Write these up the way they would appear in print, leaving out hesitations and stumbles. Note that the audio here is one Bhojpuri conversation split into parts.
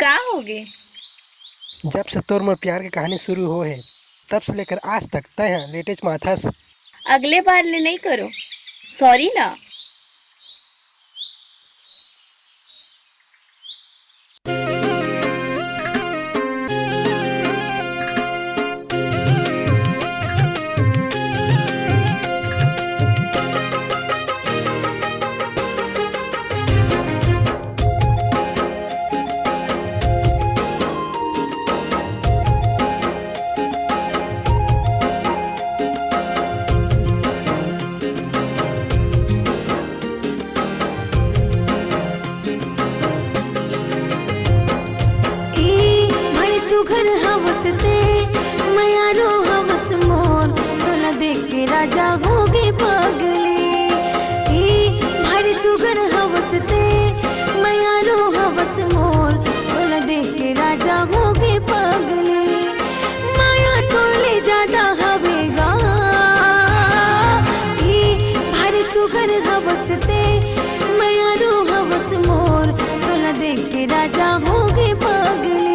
का होगे? जब से तोर मोर प्यार की कहानी शुरू हो है तब से लेकर आज तक तय लेटेस्ट माथास। अगले बार ले नहीं करो। सॉरी ना। सुघर हवसते मयारो हवस मोर तोला देख के राजा होगे पगली। भारी सुघर हवसते मयारो हवस मोर तोला देख के राजा होगे पगली। माया तोले ज्यादा हवेगा भारी सुघर हवसते मयारो हवस मोर तोला देख के राजा होगे पगली।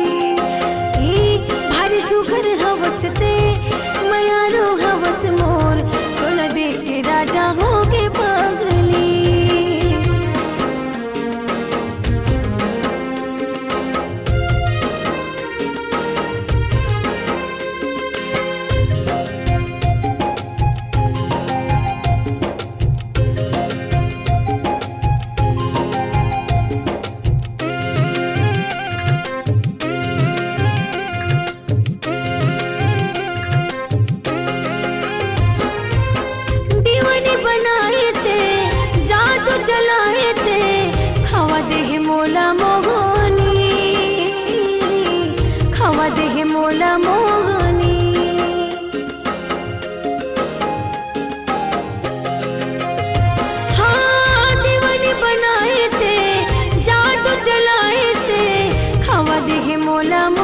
भारी सुघर हवसते मयारो हवस मोर तोला देख के राजा होगे पगली। बनाए ते जादू चलाए ते खावा देह मोला मोहनी खावा देह मोला मोहनी। हाँ दीवानी बनाए ते जादू चलाए ते खावा देह मोला मोहनी।